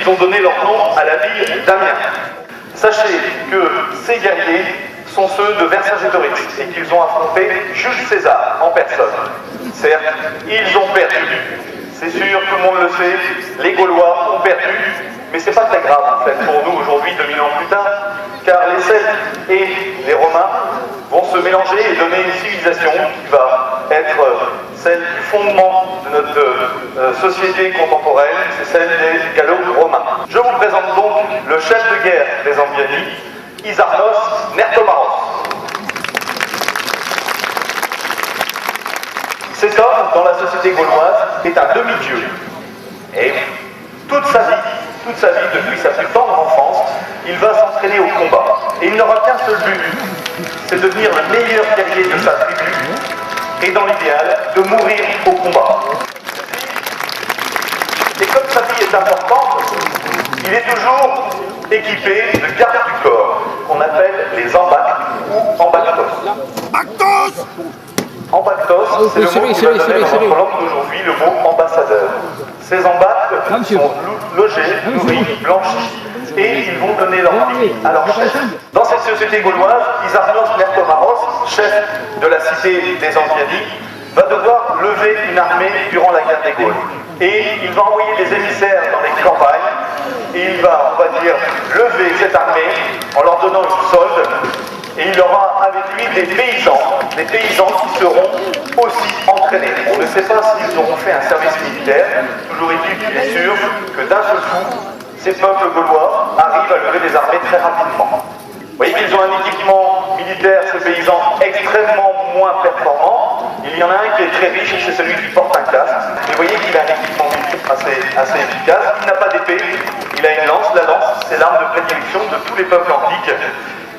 ont donné leur nom à la ville d'Amiens. Sachez que ces guerriers sont ceux de Vercingétorix et qu'ils ont affronté Jules César en personne. Certes, ils ont perdu. C'est sûr, tout le monde le sait, les Gaulois ont perdu, mais c'est pas très grave en fait pour nous aujourd'hui, 2000 ans plus tard, car les Celtes et les Romains vont se mélanger et donner une civilisation qui va être celle du fondement de notre société contemporaine, c'est celle des Gallo-Romains. Je vous présente donc le chef de guerre des Ambiani, Isarnos Nertomaros. Cet homme, dans la société gauloise, est un demi-dieu. Et toute sa vie, depuis sa plus tendre enfance, il va s'entraîner au combat. Et il n'aura qu'un seul but, c'est de devenir le meilleur guerrier de sa tribu, et dans l'idéal, de mourir au combat. Et comme sa vie est importante, il est toujours équipé de gardes du corps, qu'on appelle les embactes ou embactos. Actos! Embactos, c'est le mot qui va donner dans notre langue d'aujourd'hui le mot ambassadeur. Ces embactes sont logés, nourris, blanchis, et ils vont donner leur vie à leur chef. Dans cette société gauloise, Isarnos Nertomaros, chef de la cité des Ambiani, va devoir lever une armée durant la guerre des Gaules. Et il va envoyer des émissaires dans les campagnes, et il va, on va dire, lever cette armée en leur donnant une solde. Et il aura avec lui des paysans qui seront aussi entraînés. On ne sait pas s'ils auront fait un service militaire, toujours est-il qu'il est sûr que d'un seul coup, ces peuples gaulois arrivent à lever des armées très rapidement. Vous voyez qu'ils ont un équipement militaire, ces paysans, extrêmement moins performant. Il y en a un qui est très riche, c'est celui qui porte un casque. Et vous voyez qu'il a un équipement militaire assez efficace. Il n'a pas d'épée, il a une lance. La lance, c'est l'arme de prédilection de tous les peuples antiques.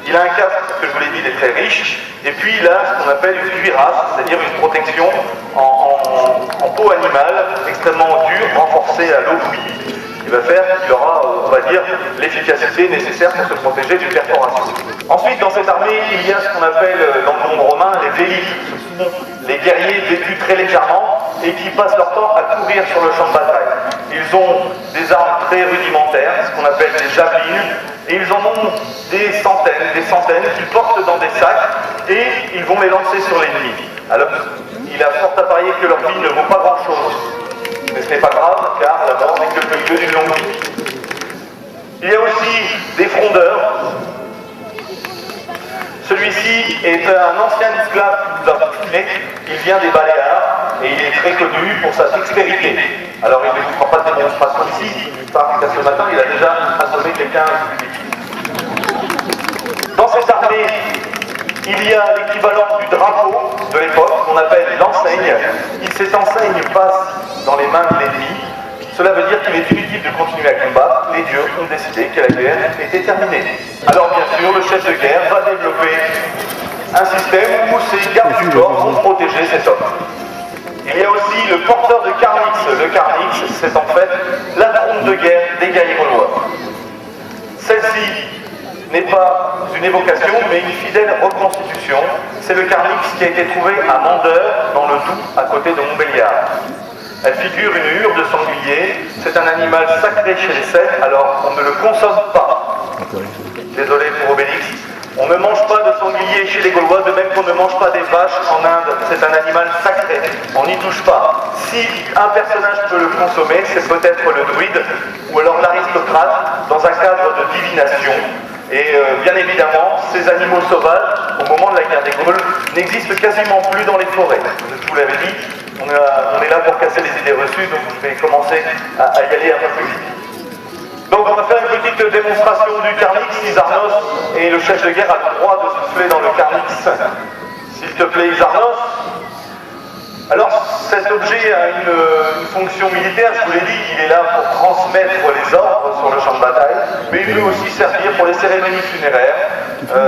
Il a un casque, parce que je vous l'ai dit, il est très riche, et puis il a ce qu'on appelle une cuirasse, c'est-à-dire une protection en peau animale, extrêmement dure, renforcée à l'eau fouillie, qui va faire qu'il aura, on va dire, l'efficacité nécessaire pour se protéger d'une perforation. Ensuite, dans cette armée, il y a ce qu'on appelle, dans le monde romain, les vélites. Ce sont les guerriers vêtus très légèrement et qui passent leur temps à courir sur le champ de bataille. Ils ont des armes très rudimentaires, ce qu'on appelle des javelines, et ils en ont des centaines qu'ils portent dans des sacs et ils vont les lancer sur l'ennemi. Alors, il a fort à parier que leur vie ne vaut pas grand-chose. Mais ce n'est pas grave, car la mort n'est que le milieu d'une longue vie. Il y a aussi des frondeurs. Celui-ci est un ancien esclave qui nous a confinés. Il vient des Baléares et il est très connu pour sa dextérité. Alors il ne vous fera pas de démonstration ici, parce que ce matin il a déjà assommé quelqu'un du public. Dans cette armée, il y a l'équivalent du drapeau de l'époque, qu'on appelle l'enseigne. Si cette enseigne passe dans les mains de l'ennemi, cela veut dire qu'il est inutile de continuer à combattre. Les dieux ont décidé que la guerre était terminée. Alors bien sûr, le chef de guerre va développer un système où ses gardes du corps vont protéger cet homme. Il y a aussi le porteur de Carnix. Le Carnix, c'est en fait la trompe de guerre des guerriers gaulois. Celle-ci n'est pas une évocation, mais une fidèle reconstitution. C'est le Carnix qui a été trouvé à Mandeur, dans le Doubs, à côté de Montbéliard. Elle figure une hure de sanglier. C'est un animal sacré chez les Celtes, alors on ne le consomme pas. Désolé pour Obélix. On ne mange pas de sanglier chez les Gaulois, de même qu'on ne mange pas des vaches en Inde. C'est un animal sacré. On n'y touche pas. Si un personnage peut le consommer, c'est peut-être le druide ou alors l'aristocrate dans un cadre de divination. Et bien évidemment, ces animaux sauvages, au moment de la guerre des Gaules, n'existent quasiment plus dans les forêts. Je vous l'avais dit, on est là pour casser les idées reçues, donc je vais commencer à y aller un peu plus vite. Donc on va faire une petite démonstration du Carnix. Isarnos et le chef de guerre a le droit de souffler dans le Carnix. S'il te plaît, Isarnos. Alors cet objet a une fonction militaire, je vous l'ai dit, il est là pour transmettre les ordres sur le champ de bataille, mais il peut aussi servir pour les cérémonies funéraires.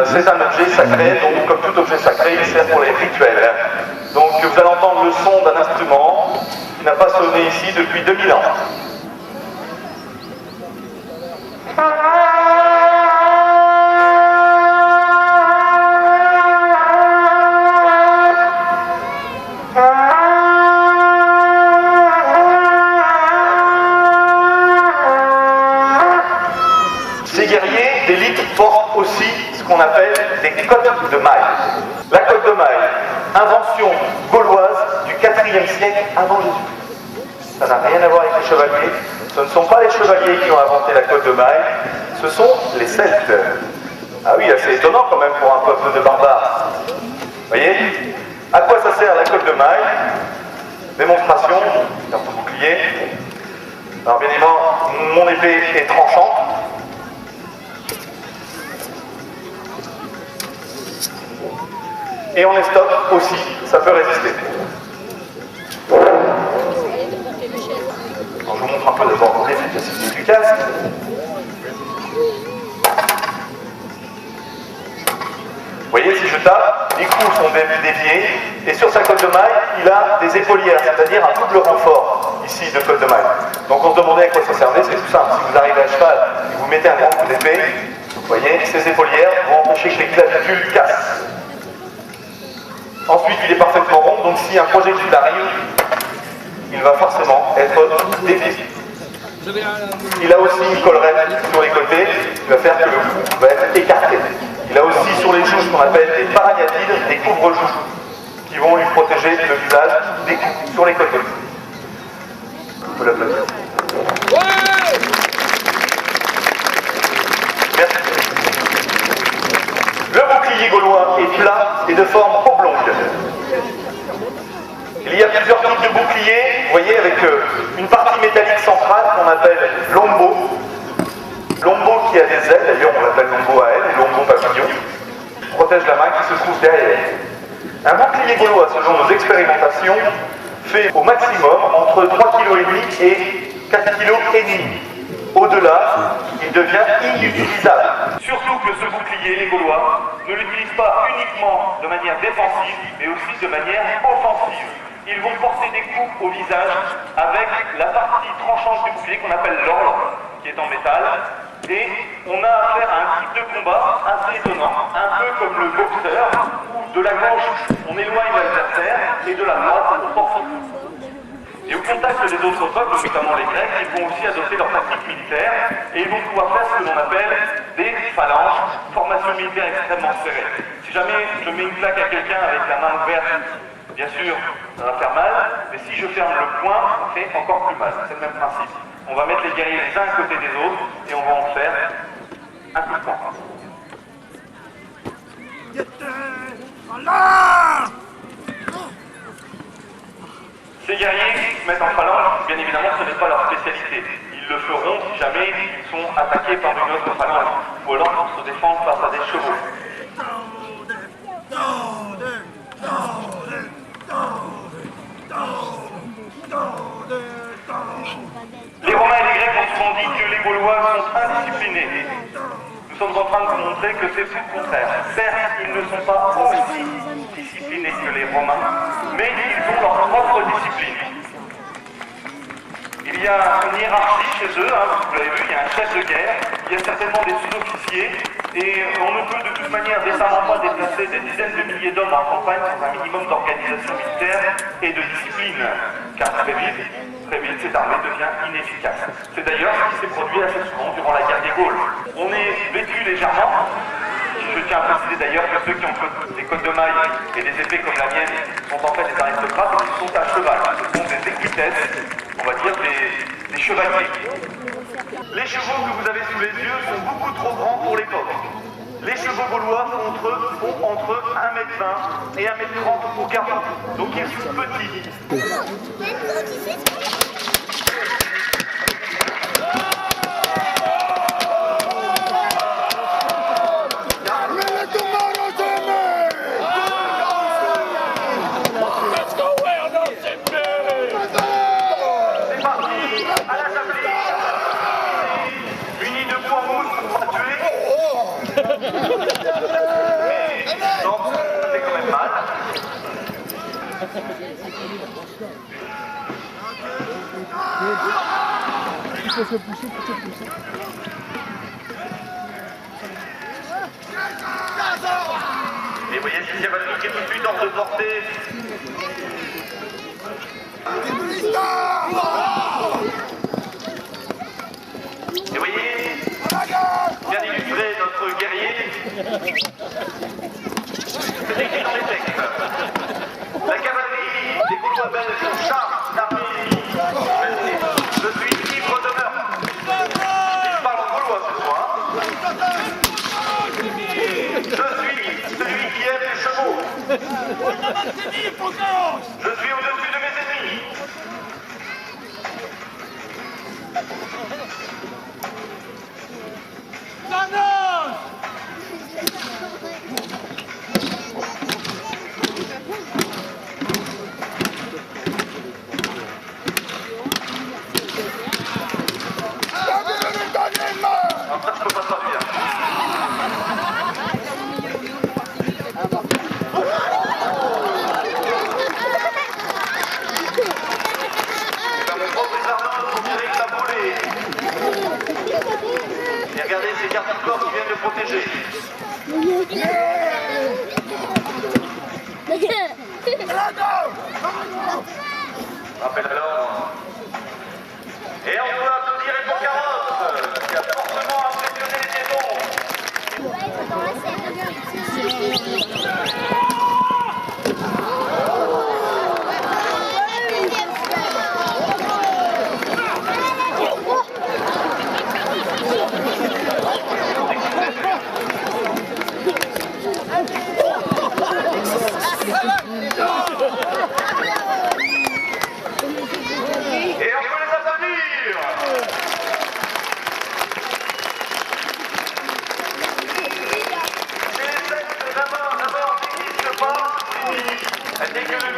C'est un objet sacré, donc comme tout objet sacré, il sert pour les rituels. Donc vous allez entendre le son d'un instrument qui n'a pas sonné ici depuis 2000 ans. qu'on appelle des cottes de mailles. La cotte de maille, invention gauloise du IVe siècle avant Jésus. Ça n'a rien à voir avec les chevaliers. Ce ne sont pas les chevaliers qui ont inventé la cotte de maille, ce sont les Celtes. Ah oui, c'est étonnant quand même pour un peuple de barbares. Vous voyez? À quoi ça sert la cotte de maille? Démonstration, carte bouclier. Alors bien évidemment, mon épée est tranchante. Et en estoc aussi, ça peut résister. Alors, je vous montre un peu d'abord l'efficacité du casque. Vous voyez, si je tape, les coups sont déviés, et sur sa cotte de maille, il a des épaulières, c'est-à-dire un double renfort, ici, de cotte de maille. Donc on se demandait à quoi ça servait, c'est tout simple. Si vous arrivez à cheval et vous mettez un grand coup d'épée, vous voyez, ces épaulières vont empêcher que les clavicules cassent. Ensuite, il est parfaitement rond, donc si un projectile arrive, il va forcément être dévié. Il a aussi une collerette sur les côtés, qui va faire que le cou va être écarté. Il a aussi sur les joues ce qu'on appelle des paragnathides, des couvre-joues, qui vont lui protéger le visage des coups sur les côtés. On peut l'applaudir. Merci. Le bouclier gaulois est plat et de forme oblongue. Il y a plusieurs types de boucliers, vous voyez, avec une partie métallique centrale qu'on appelle l'ombo. L'ombo qui a des ailes, d'ailleurs on l'appelle l'ombo à ailes, ou l'ombo papillon, qui protège la main qui se trouve derrière. Un bouclier gaulois, selon nos expérimentations, fait au maximum entre 3,5 kg et 4,5 kg. Au-delà, il devient inutilisable. Surtout que ce bouclier, les Gaulois, ne l'utilisent pas uniquement de manière défensive, mais aussi de manière offensive. Ils vont porter des coups au visage avec la partie tranchante du bouclier qu'on appelle l'orle, qui est en métal. Et on a affaire à un type de combat assez étonnant, un peu comme le boxeur, où de la gauche on éloigne l'adversaire et de la droite on force le coup. Et au contact des autres peuples, notamment les Grecs, ils vont aussi adopter leur tactique militaire et ils vont pouvoir faire ce que l'on appelle des phalanges, formation militaire extrêmement serrée. Si jamais je mets une claque à quelqu'un avec la main ouverte, bien sûr, ça va faire mal, mais si je ferme le poing, ça fait encore plus mal. C'est le même principe. On va mettre les guerriers les uns à côté des autres et on va en faire un coup de poing. Ces guerriers qui se mettent en phalange, bien évidemment, ce n'est pas leur spécialité. Ils le feront si jamais ils sont attaqués par une autre phalange, ou alors pour se défendre face à des chevaux. Les Romains et les Grecs ont souvent dit que les Gaulois sont indisciplinés. Nous sommes en train de vous montrer que c'est tout le contraire. Certes, ils ne sont pas aussi disciplinés que les Romains, mais ils ont leur propre discipline. Il y a une hiérarchie chez eux, vous l'avez vu, il y a un chef de guerre, il y a certainement des sous-officiers, et on ne peut de toute manière décemment pas déplacer des dizaines de milliers d'hommes en campagne sans un minimum d'organisation militaire et de discipline, car très vite, cette armée devient inefficace. C'est d'ailleurs ce qui s'est produit assez souvent durant la guerre des Gaules. On est vêtu légèrement. Je tiens à préciser d'ailleurs que ceux qui ont des cottes de maille et des épées comme la mienne sont en fait des aristocrates qui sont à cheval. Ce sont des équitesses, on va dire des chevaliers. Les chevaux que vous avez sous les yeux sont beaucoup trop grands pour l'époque. Les chevaux gaulois font entre 1,20 m et 1,30 m au garrot. Donc ils sont petits. Il faut se pousser, Et vous voyez, si va cliquer tout de suite hors de portée. Et vous voyez, bien illustré notre guerrier. Je suis au-dessus de mes ennemis. Après, je peux pas sortir. Et regardez ces gardes du corps qui viennent le protéger. Rappel à l'ordre. Et on peut applaudir Edmond Carotte, qui a fortement impressionné les démons. Et on peut les applaudir. C'est les sectes d'abord qui n'existent pas. Elle n'est que le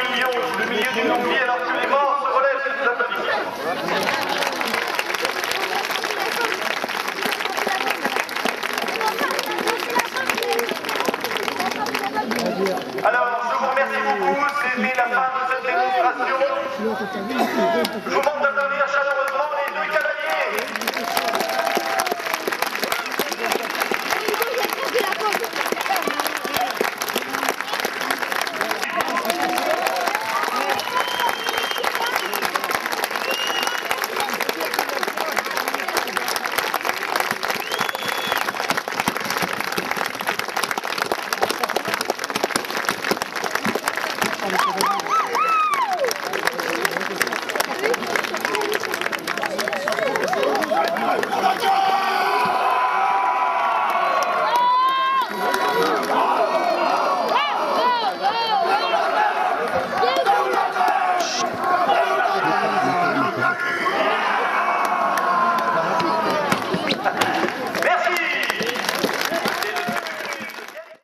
milieu d'une longue vie alors que les morts se relèvent de ces applaudissements. Alors, je vous remercie beaucoup, c'était la fin de cette démonstration. Je vous demande d'applaudir chaleureusement les deux cavaliers. Ah!